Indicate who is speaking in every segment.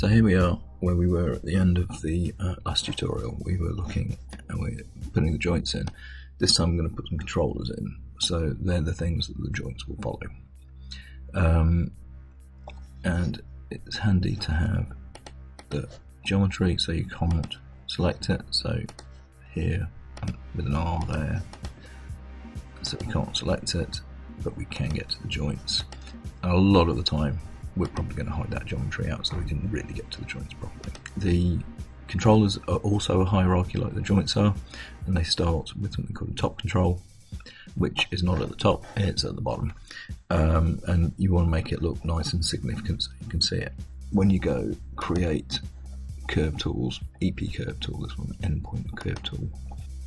Speaker 1: So here we are where we were at the end of the last tutorial. We were looking and we're putting the joints in. This time I'm going to put some controllers in, so they're the things that the joints will follow. And it's handy to have the geometry so you can't select it. So here with an R there, so we can't select it, but we can get to the joints. And a lot of the time we're probably going to hide that geometry out, so we didn't really get to the joints properly. The controllers are also a hierarchy like the joints are, and they start with something called a top control, which is not at the top, it's at the bottom. And you want to make it look nice and significant so you can see it. When you go create curve tools, EP curve tool, this one, endpoint curve tool,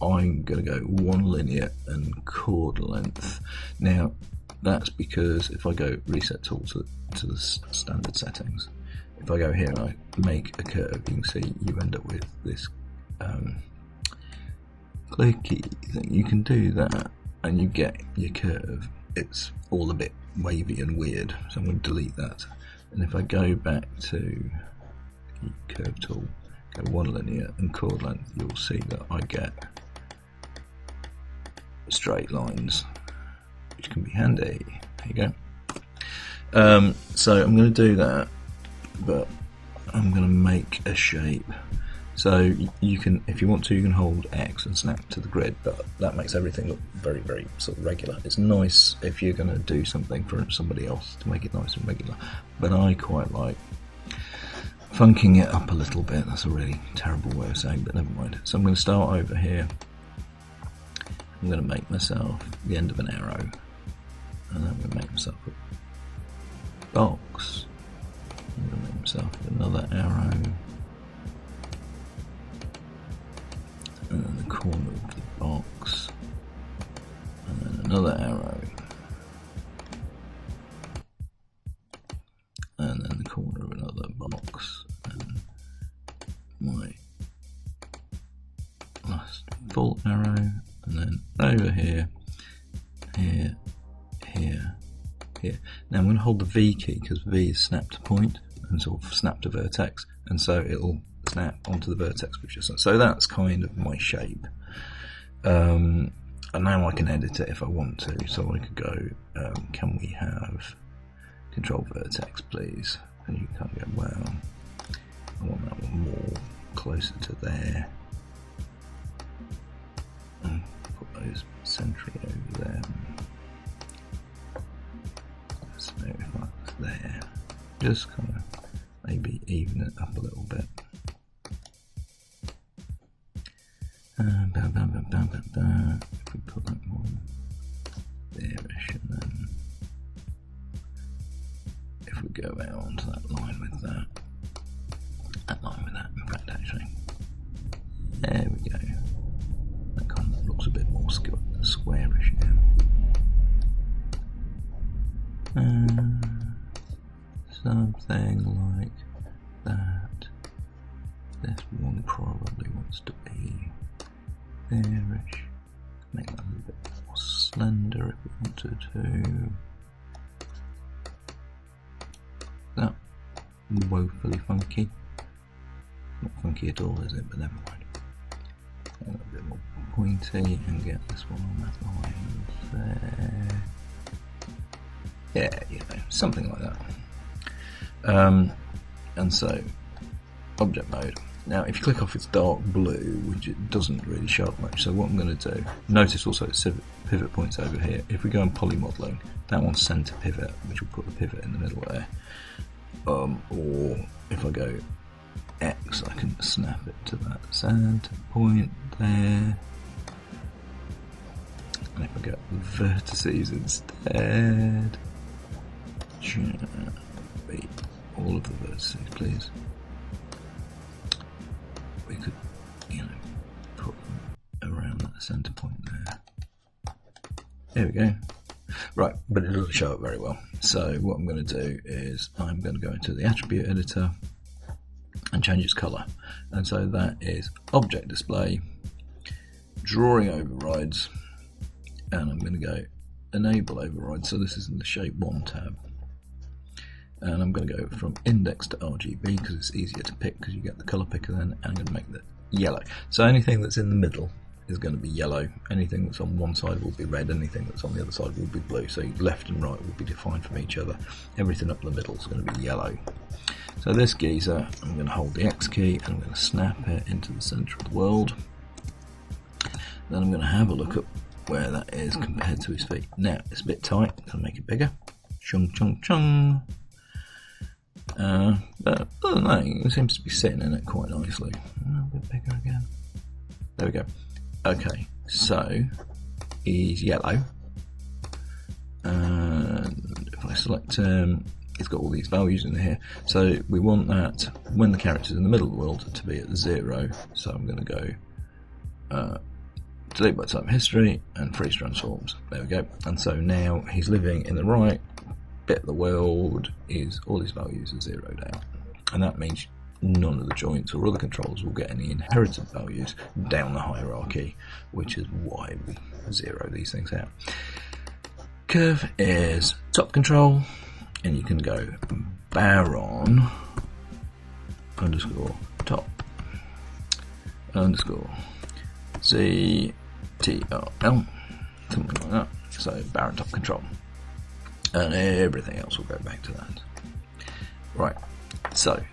Speaker 1: I'm going to go one linear and chord length. Now that's because if I go reset tool to the standard settings, if I go here and I make a curve, you can see you end up with this clicky thing. You can do that and you get your curve. It's all a bit wavy and weird, so I'm going to delete that. And if I go back to curve tool, go one linear and chord length, you'll see that I get straight lines, which can be handy. There you go. So I'm going to do that, but I'm going to make a shape. So you can, if you want to, you can hold X and snap to the grid, but that makes everything look very, very sort of regular. It's nice if you're going to do something for somebody else to make it nice and regular, but I quite like funking it up a little bit. That's a really terrible way of saying, but never mind. So I'm going to start over here. I'm going to make myself the end of an arrow, and then I'm going to make myself a box. I'm going to make myself another arrow, and then the corner of the box, and then another arrow, and then the corner of another box, and my last full arrow, and then over here, here, here, here. Now I'm going to hold the V key because V is snap to point and sort of snap to vertex, and so it'll snap onto the vertex we've just done. So that's kind of my shape. And now I can edit it if I want to. So I could go, can we have control vertex please? And you can go, well, I want that one more closer to there. And put those centrally over there. So if that's there, just kind of maybe even it up a little bit. If we put that one there-ish, and then if we go out onto that line with that, in fact actually, there we go. That kind of looks a bit more squarish now. Something like that. This one probably wants to be there-ish. Make that a little bit more slender if we wanted to. That woefully funky. Not funky at all, is it? But never mind. A little bit more pointy and get this one on that line there. Yeah, you know, something like that. And so, object mode. Now, if you click off, it's dark blue, which it doesn't really show up much. So what I'm going to do, notice also it's pivot points over here. If we go on poly modeling, that one's center pivot, which will put the pivot in the middle there. Or if I go X, I can snap it to that center point there. And if I go the vertices instead, be all of the vertices, please. We could, you know, put them around that center point there. There we go. Right, but it doesn't show up very well. So what I'm going to do is I'm going to go into the attribute editor and change its color. And so that is object display, drawing overrides, and I'm going to go enable overrides. So this is in the shape 1 tab. and I'm going to go from index to RGB because it's easier to pick because you get the colour picker then, and I'm going to make that yellow. So anything that's in the middle is going to be yellow, anything that's on one side will be red, anything that's on the other side will be blue, so left and right will be defined from each other. Everything up the middle is going to be yellow. So this geezer, I'm going to hold the X key and I'm going to snap it into the centre of the world. Then I'm going to have a look at where that is compared to his feet. Now, it's a bit tight, I'm going to make it bigger. Chung, chung, chung. But other than that, it seems to be sitting in it quite nicely. A little bit bigger again. There we go. Okay, so he's yellow. And if I select him, it's got all these values in here. So we want that when the character's in the middle of the world to be at 0. So I'm going to go delete by type history and freeze transforms. There we go. And so now he's living in the right bit of the world, is all his values are zeroed out. And that means none of the joints or other controls will get any inherited values down the hierarchy, which is why we zero these things out. Curve is top control, and you can go baron underscore top underscore ZTRL, something like that. So baron top control, and everything else will go back to that. Right, so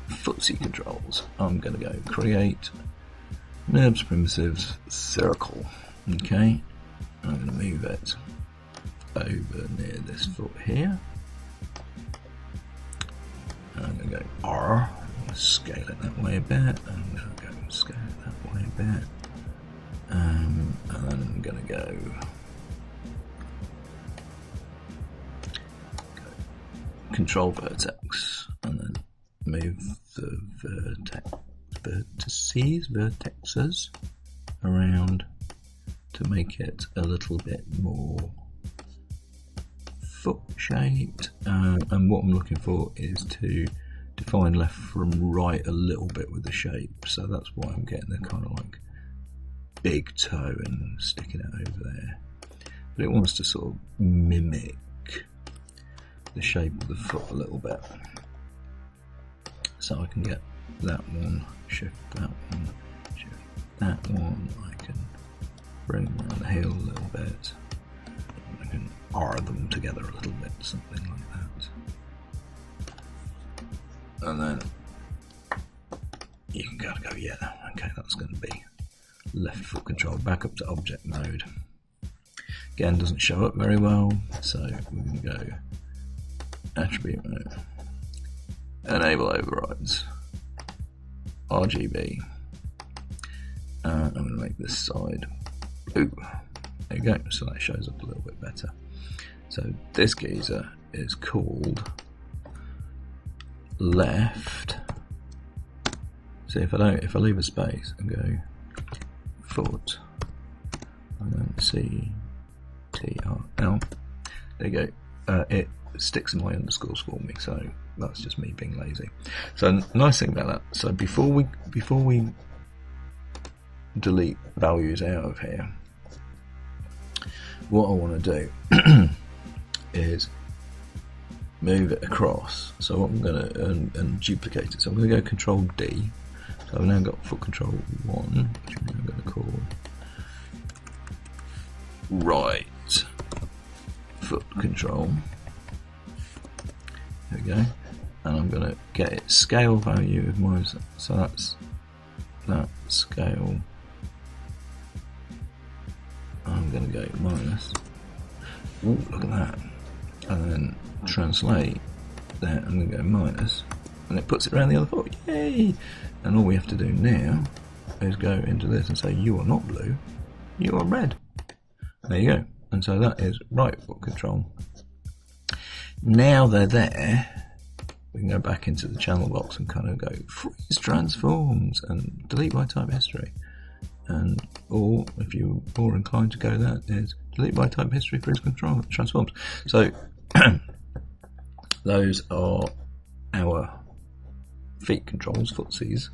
Speaker 1: footsie controls, I'm going to go create NURBS primitives circle. Okay, I'm going to move it over near this foot here. I'm going to go R, scale it that way a bit, and I'm going to go scale it that way a bit, and then I'm going to go control vertex, and then move the vertexes around to make it a little bit more foot shaped, and what I'm looking for is to define left from right a little bit with the shape, so that's why I'm getting the kind of like big toe and sticking it over there, but it wants to sort of mimic the shape of the foot a little bit, so I can get that one, shift that one, shift that one. I can bring down the heel a little bit, I can R them together a little bit, something like that, and then you can kind of go, yeah, okay, that's going to be left foot control. Back up to object mode. Again, doesn't show up very well, so we can go attribute mode, enable overrides, RGB, I'm going to make this side blue. There you go, so that shows up a little bit better. So this geezer is called left. See, if I leave a space and go foot and then CTRL, there you go. It sticks in my underscores for me, so that's just me being lazy. So nice thing about that, so before we delete values out of here, what I want to do is move it across. So what I'm going to and duplicate it. So I'm going to go Control D. So I've now got foot control 1, which I'm now going to call right foot control. There we go. And I'm going to get its scale value of mine. So that's that scale. I'm going to go minus. Ooh, look at that. And then translate that. I'm going to go minus. And it puts it around the other foot. Yay! And all we have to do now is go into this and say, you are not blue, you are red. There you go. And so that is right foot control. Now they're there, we can go back into the channel box and kind of go freeze transforms and delete by type history. And or if you're more inclined to go that is delete by type history freeze control transforms. So those are our feet controls, footsies,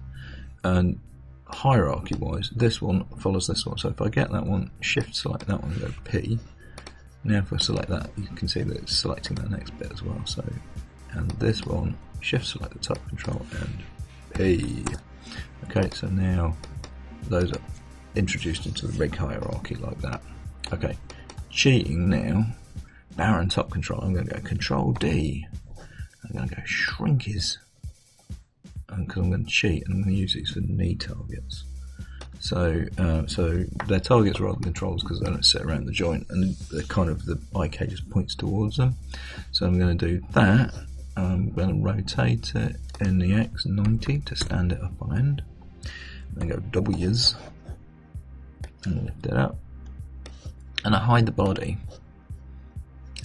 Speaker 1: and hierarchy wise this one follows this one. So if I get that one, shift select that one and go P. Now if I select that, you can see that it's selecting that next bit as well. So and this one, shift select the top control and P. Okay, so now those are introduced into the rig hierarchy like that. Okay, cheating now, Baron top control, I'm going to go Control D. I'm going to go shrink his, because I'm going to cheat and I'm going to use these for knee targets. So they're targets rather than controls because they don't sit around the joint and they're kind of, the IK just points towards them. So I'm going to do that. I'm going to rotate it in the X90 to stand it up on end. Then go W's and lift it up. And I hide the body.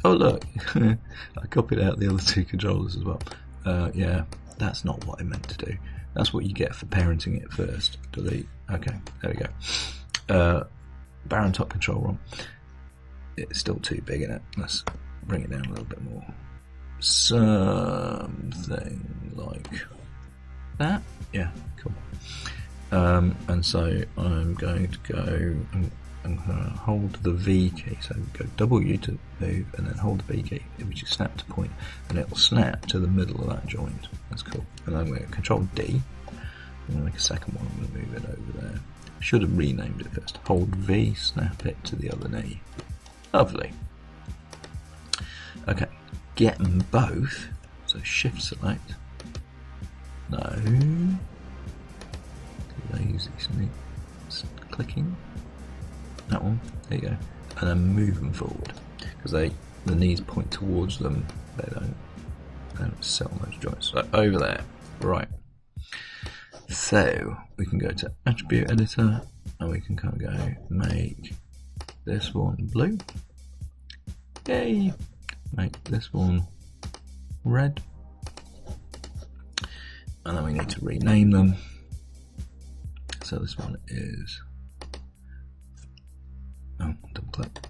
Speaker 1: Oh look, I copied out the other two controllers as well. Yeah, that's not what I meant to do. That's what you get for parenting it first. Delete. Okay, there we go. Baron top control ROM. It's still too big in it. Let's bring it down a little bit more. Something like that. Yeah, cool. And so I'm going to go. I'm going to hold the V key, so go W to move and then hold the V key, which is snap to point, and it will snap to the middle of that joint. That's cool. And I'm going to Control D. I'm going to make a second one. I'm going to move it over there. Should have renamed it first. Hold V, snap it to the other knee. Lovely. Okay, get them both. So Shift select. No. Lazy sneak. Clicking. That one, there you go, and then move them forward because the knees point towards them. They don't sit on those joints. So over there, right. So we can go to Attribute Editor and we can kind of go make this one blue. Yay! Make this one red, and then we need to rename them. So this one is. Oh, double click.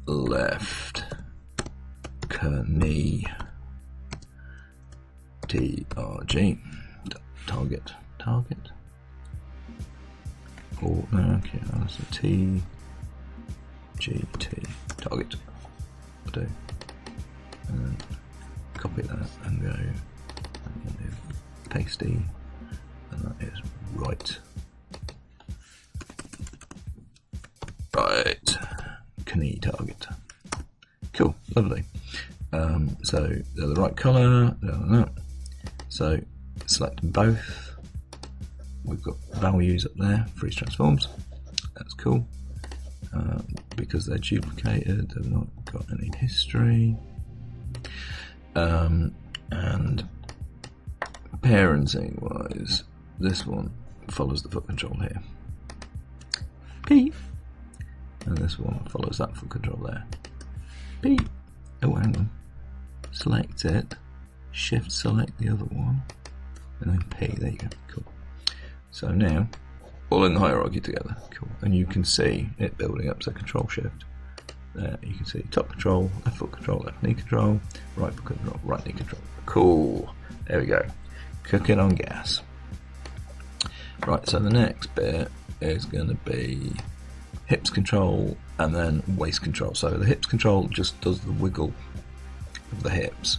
Speaker 1: Left knee TRG. Target. Oh no, okay, that's a TGT. Target. I'll do. And then copy that and go. That is pasty, and that is right. Right, knee target. Cool, lovely. So they're the right colour. So select both. We've got values up there, freeze transforms. That's cool. Because they're duplicated, they've not got any history. And parenting wise, this one follows the foot control here. P. And this one follows that foot control there. P. Oh, hang on. Select it. Shift select the other one. And then P. There you go. Cool. So now, all in the hierarchy together. Cool. And you can see it building up. So Control Shift. There you can see top control, left foot control, left knee control, right foot control, right knee control. Cool. There we go. Cooking on gas. Right. So the next bit is going to be hips control and then waist control. So the hips control just does the wiggle of the hips,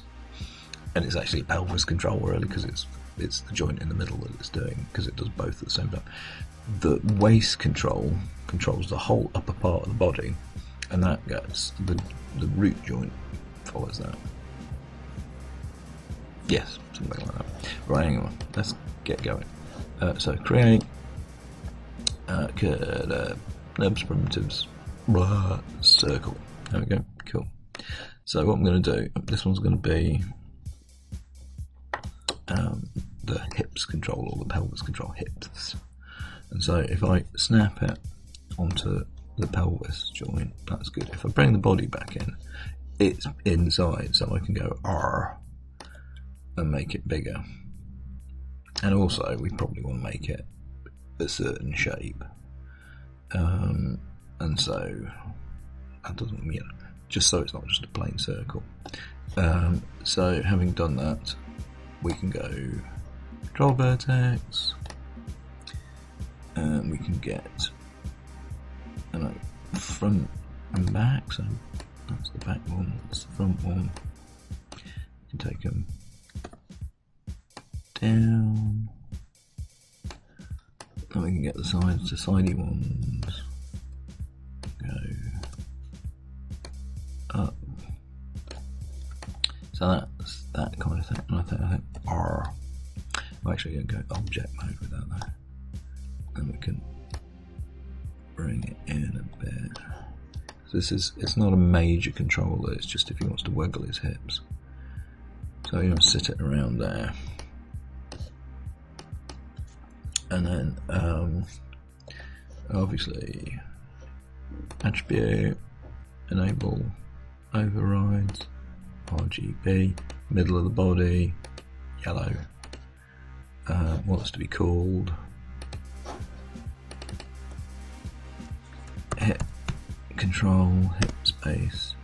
Speaker 1: and it's actually pelvis control really because it's the joint in the middle that it's doing because it does both at the same time. The waist control controls the whole upper part of the body, and that gets the root joint follows that. Yes, something like that. Right, hang on, let's get going. So create nerves primitives circle. There we go. Cool. So what I'm going to do, this one's going to be the hips control or the pelvis control hips. And so if I snap it onto the pelvis joint, that's good. If I bring the body back in, it's inside, so I can go R and make it bigger. And also, we probably want to make it a certain shape. And so that doesn't, just so it's not just a plain circle. So having done that, we can go control vertex, and we can get front and back. So that's the back one, that's the front one. You can take them down. Then we can get the sides to sidey ones. Go up. So that's that kind of thing. And I think R. I'm actually going to go object mode with that though. And we can bring it in a bit. So it's not a major controller, it's just if he wants to wiggle his hips. So you know, sit it around there. And then obviously attribute, enable overrides, RGB, middle of the body, yellow, wants to be called hip control, hip space,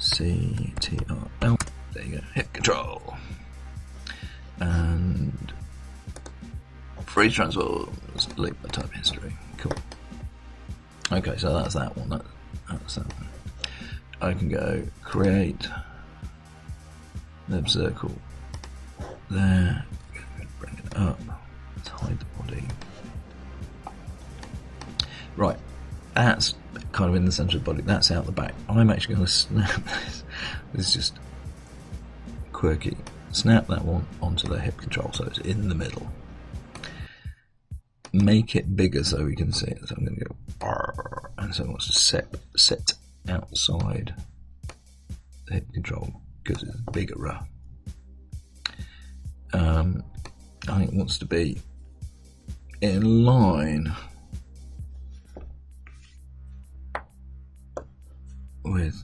Speaker 1: CTRL, there you go, hip control, and freeze transforms, delete my type history, cool. Okay, so that's that one, that's that one. I can go create nib circle there, bring it up, let's hide the body. Right, that's kind of in the centre of the body, that's out the back. I'm actually going to snap this. This is just quirky. Snap that one onto the hip control so it's in the middle. Make it bigger so we can see it. So I'm going to go barr, and so it wants to set outside the hip control because it's bigger. I think it wants to be in line with,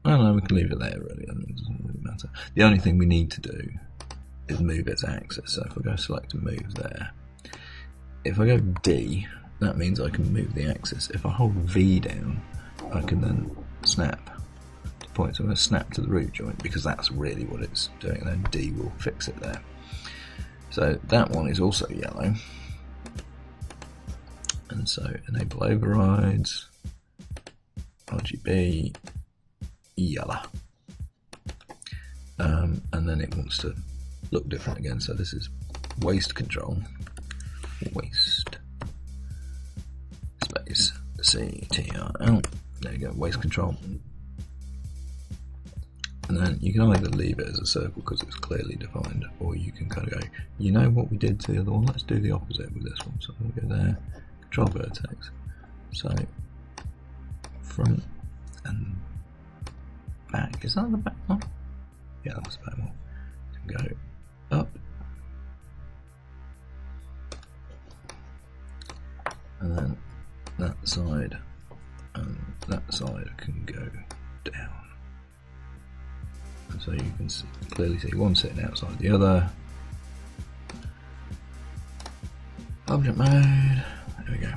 Speaker 1: I don't know, we can leave it there really, I mean, it doesn't really matter. The only thing we need to do is move its axis. So if I go select and move there, if I go D, that means I can move the axis. If I hold V down, I can then snap to point. So I'm going to snap to the root joint because that's really what it's doing, and then D will fix it there. So that one is also yellow. And so enable overrides, RGB, yellow. And then it wants to look different again. So this is waist control. Waist space CTRL. There you go, waist control. And then you can either leave it as a circle because it's clearly defined, or you can kind of go, you know what we did to the other one, let's do the opposite with this one. So I'm going to go there, control vertex. So front and back. Is that the back one? Yeah, that's the back one. So go up. And then that side and that side can go down. And so you can clearly see one sitting outside the other. Object mode, there we go.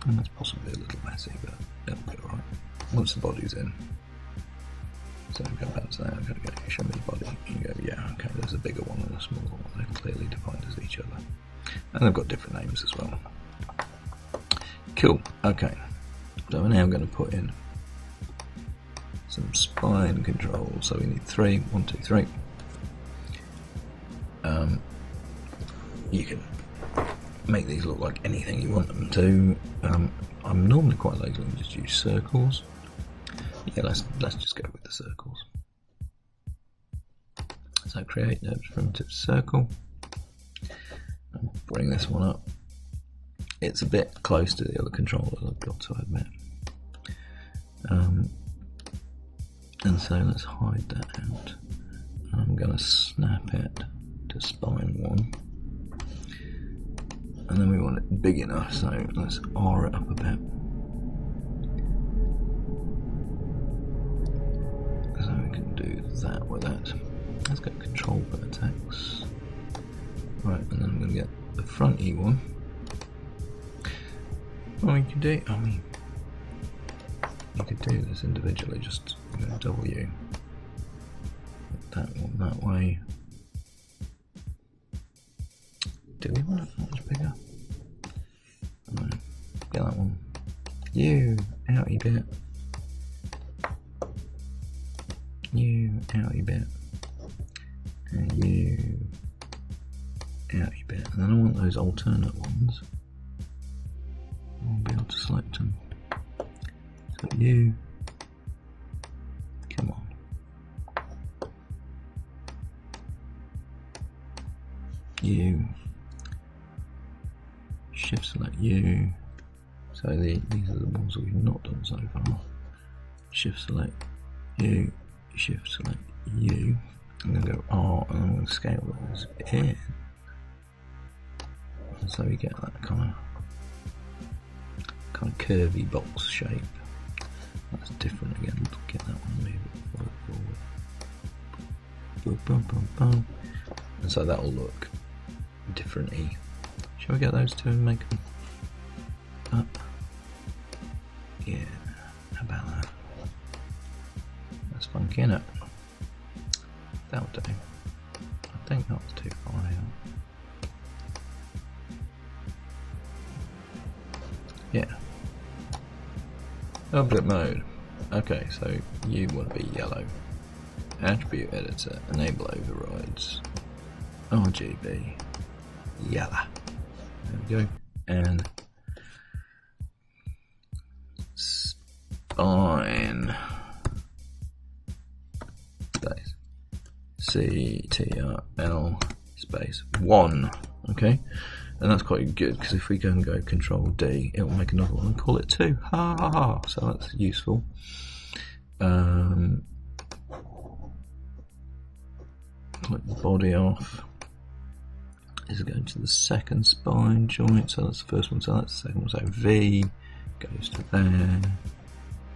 Speaker 1: And that's possibly a little messy, but it'll be alright. Once the body's in. So go back to that, I'm going to go, show me the body. You can go, yeah, okay, there's a bigger one and a smaller one. They're clearly defined as each other. And they've got different names as well. Cool, okay. So we're now going to put in some spine controls. So we need 3, 1, 2, 3. You can make these look like anything you want them to. I'm normally quite lazy and just use circles. Yeah, let's just go with the circles. So create a primitive circle. And bring this one up. It's a bit close to the other controllers, I've got to admit. And so let's hide that out. I'm going to snap it to spine 1. And then we want it big enough, so let's R it up a bit. So we can do that with it. Let's go control vertex. Right, and then I'm going to get the fronty one. Well, you could do, I mean, you could do this individually, just W. Put that one that way. Do we want it much bigger? Right, get that one. You, outy bit. You, outy bit. And you, And then I want those alternate ones. I'll be able to select them. So you, come on. You, shift select you. So these are the ones we've not done so far. Shift select you, shift select you. I'm going to go R and I'm going to scale those in. And so we get that kind of curvy box shape. That's different again. Let's get that one, move it forward. Boom, boom, boom, boom. And so that will look different-y. Shall we get those two and make them up? Yeah, how about that? That's funky, innit? That'll do. I think that was too far out. Yeah. Object mode. Okay, so you want to be yellow. Attribute editor, enable overrides. RGB, yellow. There we go. And spine. Space. CTRL space 1. Okay. And that's quite good because if we go and go Control D, it will make another one and call it 2. Ha ha ha! So that's useful. Click the body off. This is going to the second spine joint. So that's the first one. So that's the second one. So V goes to there.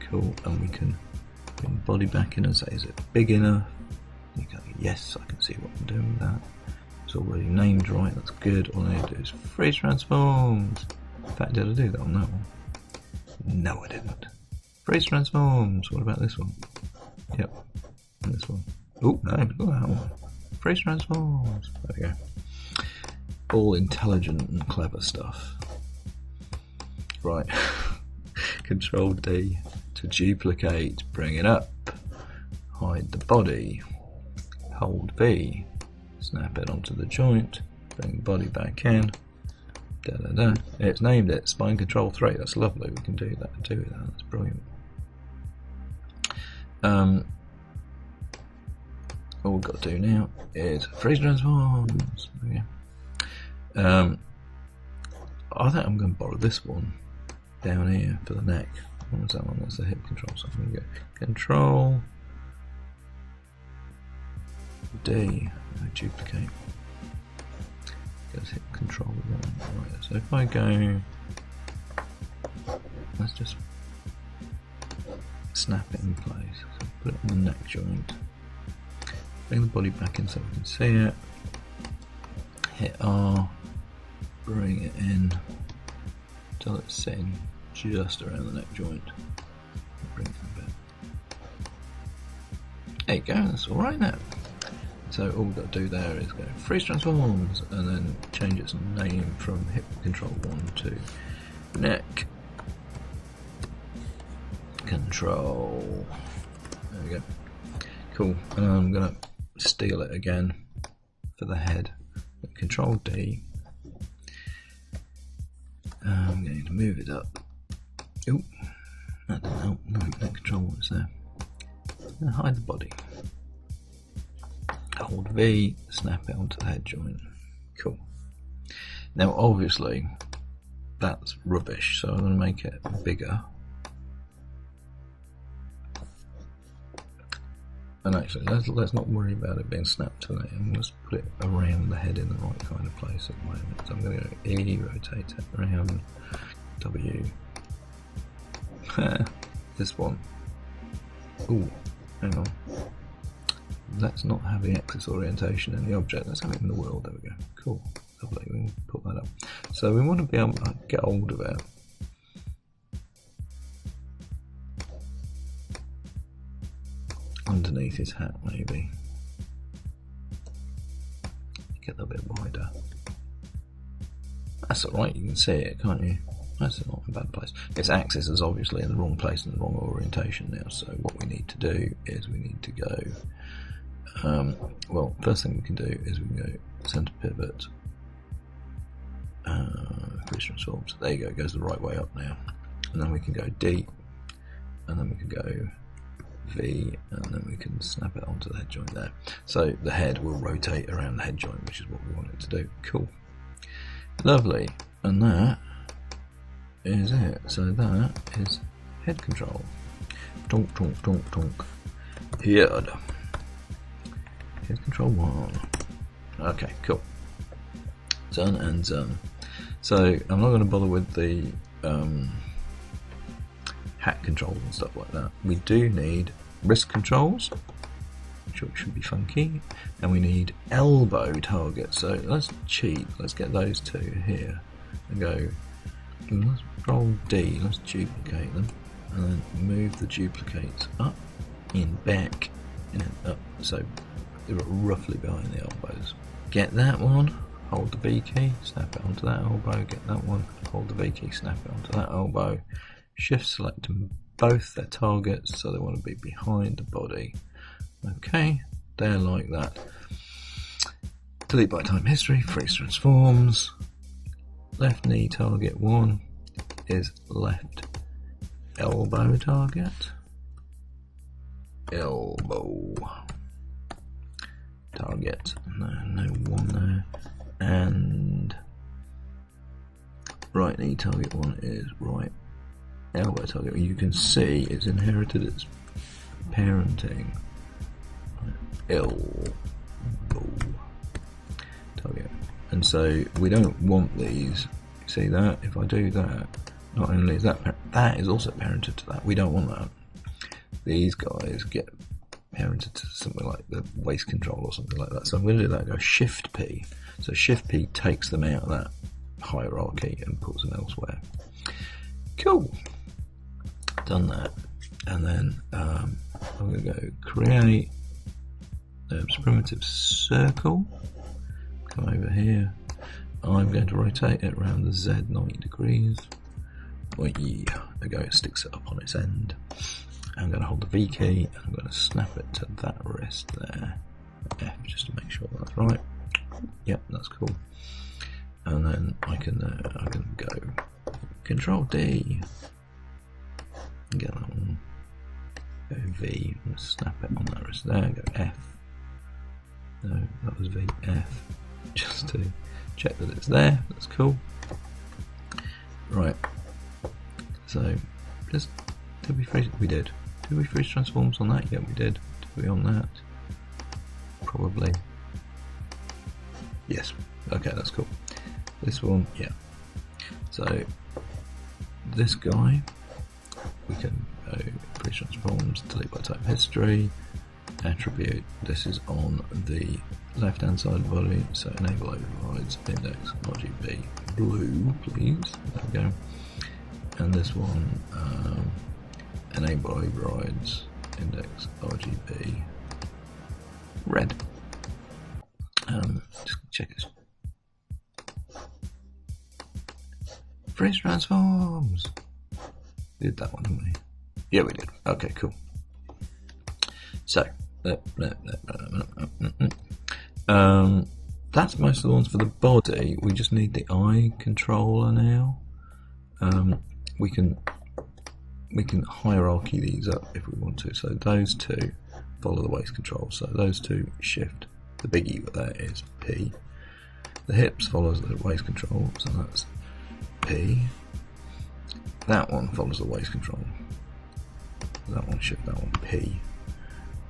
Speaker 1: Cool. And we can bring the body back in and say, is it big enough? You go, yes, I can see what I'm doing with that. It's already named right, that's good. All I need to do is freeze transforms. In fact, did I do that on that one? No, I didn't. Freeze transforms. What about this one? Yep. And this one. Oh, no, look at that one. Freeze transforms. There we go. All intelligent and clever stuff. Right. Control D to duplicate. Bring it up. Hide the body. Hold V. Snap it onto the joint, bring the body back in, da da da. It's named it Spine Control 3. That's lovely. We can do that. That's brilliant. All we've got to do now is freeze transforms. Okay. I think I'm going to borrow this one down here for the neck. What was that one? That's the hip control. So I'm going to go Control D. Duplicate. Let's hit Control 1. Right, so if I go, let's just snap it in place. So put it on the neck joint. Bring the body back in so we can see it. Hit R. Bring it in until it's sitting just around the neck joint. Bring it a bit. There you go. That's all right now. So all we've got to do there is go freeze transforms and then change its name from hip control 1 to neck control. There we go. Cool. And I'm going to steal it again for the head. Control D. I'm going to move it up. Oop. That didn't help. No, neck control 1 is there. And hide the body. Hold V, snap it onto the head joint. Cool. Now obviously that's rubbish, so I'm going to make it bigger. And actually let's not worry about it being snapped to it. I'm just put it around the head in the right kind of place at the moment. So I'm going to go E, rotate it around, W. This one. Ooh, hang on. Let's not have the axis orientation in the object. Let's have it in the world. There we go. Cool. Lovely. We can put that up. So we want to be able to get hold of it. Underneath his hat, maybe. Get that a bit wider. That's alright. You can see it, can't you? That's not a bad place. Its axis is obviously in the wrong place and the wrong orientation now. So what we need to do is we need to go. Well, first thing we can do is we can go center pivot, freeze transforms. There you go, it goes the right way up now. And then we can go D, and then we can go V, and then we can snap it onto the head joint there. So the head will rotate around the head joint, which is what we want it to do. Cool. Lovely. And that is it. So that is head control. Donk, donk, donk, donk. Head. Head control 1. Okay, cool. Done and done. So I'm not going to bother with the hat controls and stuff like that. We do need wrist controls, which should be funky, and we need elbow targets. So let's cheat. Let's get those two here and go. Let's roll D. Let's duplicate them and then move the duplicates up, in, back, and then up. So they're roughly behind the elbows. Get that one. Hold the V key. Snap it onto that elbow. Get that one. Hold the V key. Snap it onto that elbow. Shift select them both their targets, so they want to be behind the body. Okay, they're like that. Delete by time history, freeze transforms. Left knee target 1 is left elbow target. Elbow target. No 1 there. And right knee target 1 is right elbow target. You can see it's inherited its parenting. Elbow target. And so we don't want these. See that? If I do that, not only is that is also parented to that. We don't want that. These guys get parented to something like the waist control or something like that. So I'm going to do that. Go Shift P. So Shift P takes them out of that hierarchy and puts them elsewhere. Cool. Done that, and then I'm going to go create primitive circle. Come over here. I'm going to rotate it around the Z 90 degrees. Oh yeah, there we go. It sticks it up on its end. I'm going to hold the V key and I'm going to snap it to that wrist there. F, just to make sure that's right. Yep, that's cool. And then I can go Control D. Get that one. Go V. And snap it on that wrist there. Go F. No, that was V. F. Just to check that it's there. That's cool. Right. So just did we freeze? We did. Did we freeze transforms on that? Yeah, we did. Did we on that? Probably. Yes. Okay, that's cool. This one, yeah. So this guy, we can go freeze transforms, delete by type history, attribute. This is on the left hand side of the body, so enable overrides, index RGB blue, please. There we go. And this one, enable overrides, index RGB red. Just check this. Freeze transforms. We did that one, didn't we? Yeah, we did. Okay, cool. So, that's most of the ones for the body. We just need the eye controller now. We can hierarchy these up if we want to. So those two follow the waist control. So those two shift. The biggie there is P. The hips follows the waist control, so that's P. That one follows the waist control. That one shift, that one P.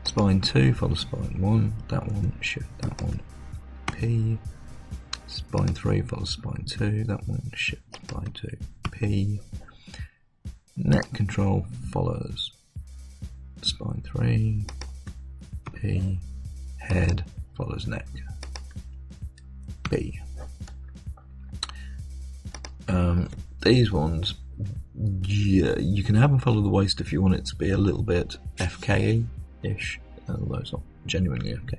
Speaker 1: Spine 2 follows spine 1. That one shift, that one P. Spine 3 follows spine 2. That one shift, spine 2 P. Neck control follows spine 3 P. Head follows neck B. These ones, yeah, you can have them follow the waist if you want it to be a little bit FKE-ish, although it's not genuinely FK.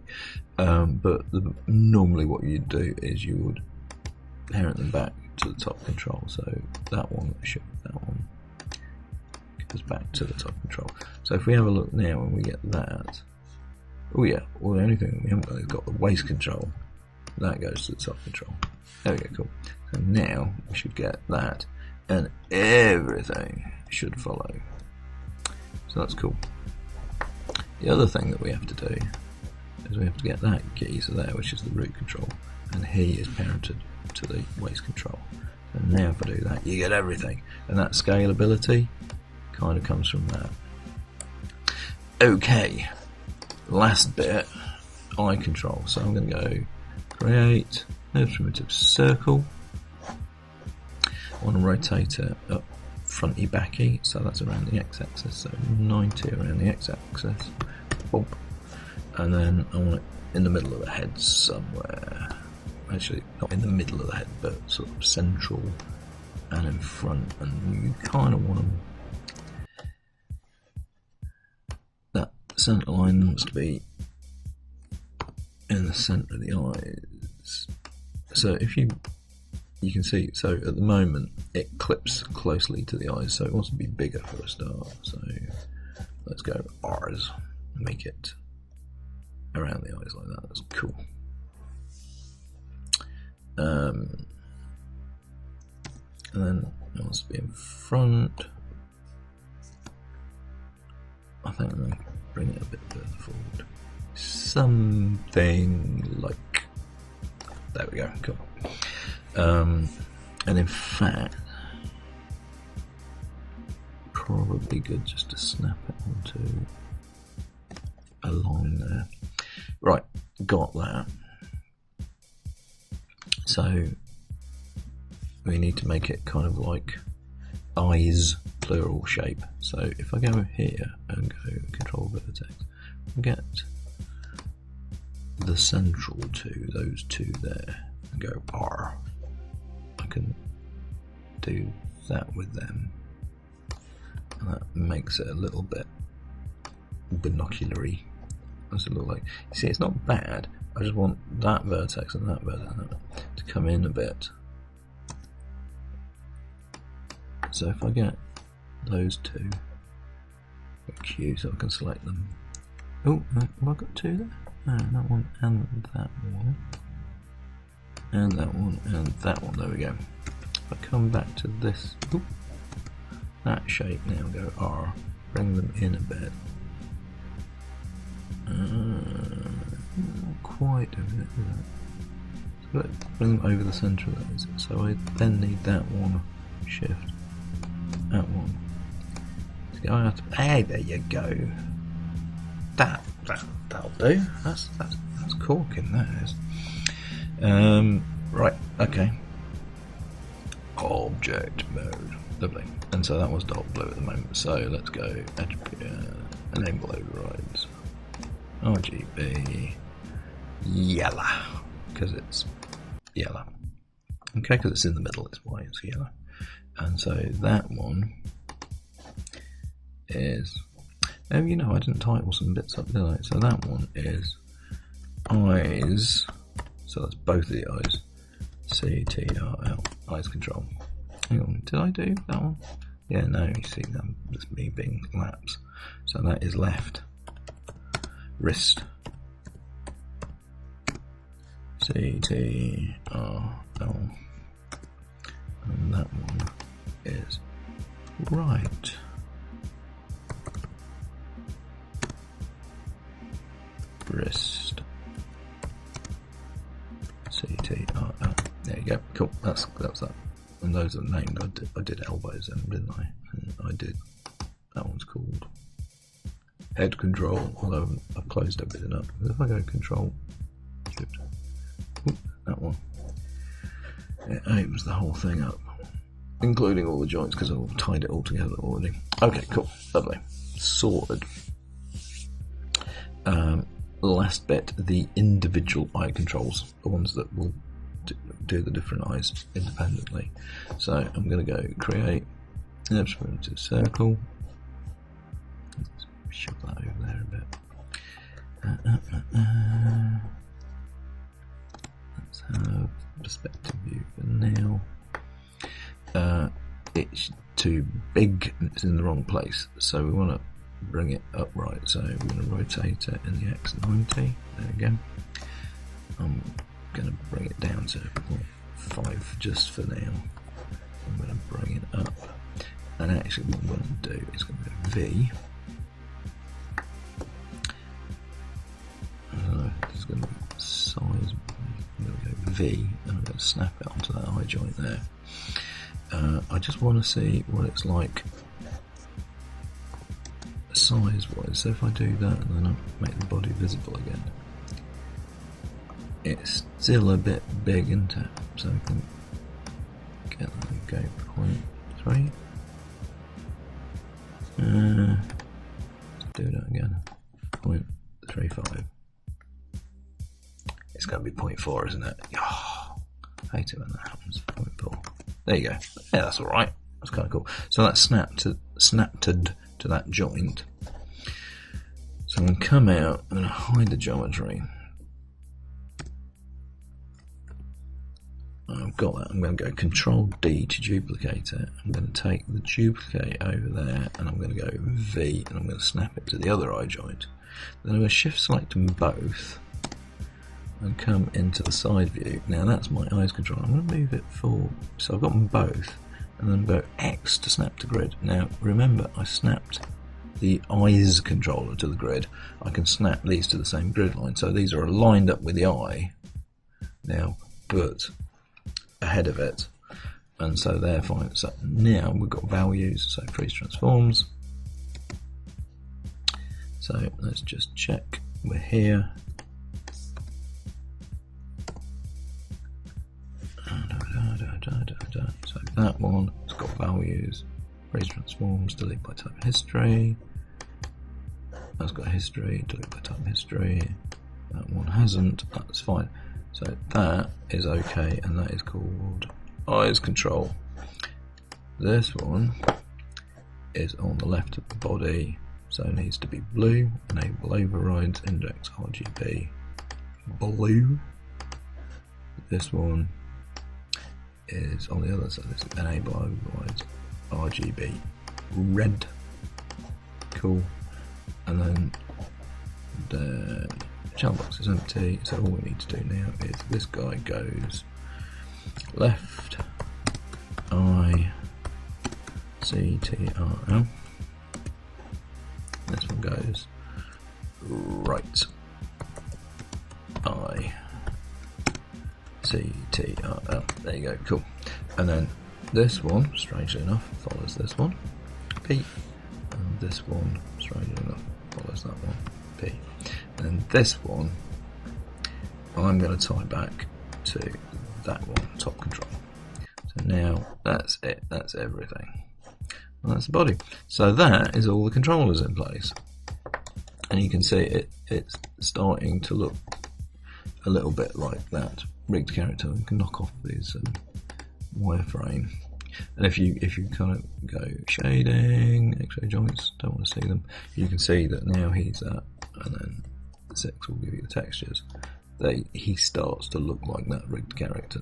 Speaker 1: But normally what you'd do is you would parent them back to the top control. So that one, that one goes back to the top control. So if we have a look now and we get that, oh yeah, well the only thing we haven't got is got the waist control. that goes to the top control. There we go, cool. So now we should get that, and everything should follow. So that's cool. The other thing that we have to do is we have to get that geezer there, which is the root control, and he is parented to the waist control. And now if I do that, you get everything, and that scalability kind of comes from that. Okay, last bit, eye control. So I'm going to go create nerve primitive circle. I want to rotate it up fronty backy, so that's around the x-axis, so 90 around the x-axis. Boom. And then I want it in the middle of the head somewhere. Actually, not in the middle of the head, but sort of central and in front. And you kind of want them. That centre line wants to be in the centre of the eyes. So if you can see, so at the moment it clips closely to the eyes, so it wants to be bigger for a start. So let's go R's, make it around the eyes like that. That's cool. And then it wants to be in front. I think I'm going to bring it a bit further forward. Something like, there we go, cool. And in fact, probably good just to snap it onto a line there. Right, got that. So we need to make it kind of like eyes plural shape. So if I go here and go control vertex, we get the central two, those two there, and go R. I can do that with them, and that makes it a little bit binoculary. Does it look like? You see, it's not bad. I just want that vertex and that vertex to come in a bit. So if I get those two, Q, so I can select them. Oh, have I got two there? That one and that one. And that one and that one. There we go. If I come back to this, that shape now, go R, bring them in a bit. Not quite doing it, is it? So let's bring them over the centre of those. So I then need that one shift. That one. So I have to, hey, there you go. That'll do. That's corking, that is. Right, okay. Object mode. Lovely. And so that was dark blue at the moment. So let's go attribute, enable overrides. RGB yellow, because it's yellow. Okay, because it's in the middle, it's why it's yellow. And so that one is, oh, you know, I didn't title some bits up, did I? So that one is eyes, so that's both of the eyes, CTRL, eyes control. Hang on, did I do that one? Yeah, no, you see, that's me being lapsed. So that is left. Wrist. CTRL. And that one is right. Wrist. CTRL. There you go. Cool. That's that. And those are named. I did elbows then, didn't I? And I did. That one's called head control, although I've closed everything up. If I go control shift, that one, it opens the whole thing up, including all the joints, because I've tied it all together already. Okay, cool, lovely, sorted. Last bit, the individual eye controls, the ones that will do the different eyes independently. So I'm going to go create an experimental circle. Let's shove that over there a bit. Let's have perspective view for now. It's too big and it's in the wrong place, so we want to bring it upright. So we're going to rotate it in the X90. There we go. going to bring it down to 0.5 just for now. I'm going to bring it up, and actually what I'm going to do is going to go V. This is going to be size. I'm going to go V, and I'm going to snap it onto that eye joint there. I just want to see what it's like size-wise. So if I do that and then I make the body visible again, it's still a bit big, isn't it? So we can get that and go 0.3. Let's do that again. 0.35. It's going to be 0.4, isn't it? Oh, I hate it when that happens. 0.4. There you go. Yeah, that's alright. That's kind of cool. So that's snapped to that joint. So I'm going to come out, I'm going to hide the geometry. I've got that. I'm going to go Control D to duplicate it. I'm going to take the duplicate over there, and I'm going to go V, and I'm going to snap it to the other eye joint. Then I'm going to shift select them both and come into the side view. Now that's my eyes control. I'm going to move it forward. So I've got them both, and then go X to snap to grid. Now remember, I snapped the eyes controller to the grid. I can snap these to the same grid line. So these are lined up with the eye now, but ahead of it. And so they're fine. So now we've got values. So freeze transforms. So let's just check. We're here. So that one has got values, freeze transforms, delete by type history. That's got history, delete by type history. That one hasn't, that's fine. So that is okay, and that is called eyes control. This one is on the left of the body, so it needs to be blue. Enable overrides, index RGB blue. This one is on the other side. This is enable overrides RGB red. Cool. And then the channel box is empty, so all we need to do now is this guy goes left I CTRL. This one goes right I CTRL. There you go, cool. And then this one, strangely enough, follows this one, P. And this one, strangely enough, follows that one, P. And this one, I'm going to tie back to that one, top control. So now that's it, that's everything. And that's the body. So that is all the controllers in place. And you can see it's starting to look a little bit like that rigged character. We can knock off these wireframe, and if you kind of go shading, X-ray joints, don't want to see them, you can see that now he's that, and then 6 will give you the textures. He starts to look like that rigged character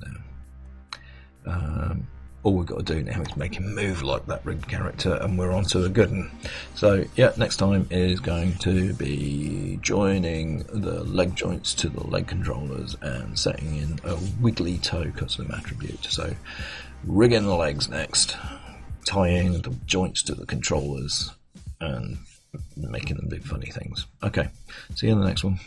Speaker 1: now. All we've got to do now is make him move like that rigged character, and we're on to a good one. So yeah, next time is going to be joining the leg joints to the leg controllers and setting in a wiggly toe custom attribute. So rigging the legs next, tying the joints to the controllers, and making them do funny things. Okay, see you in the next one.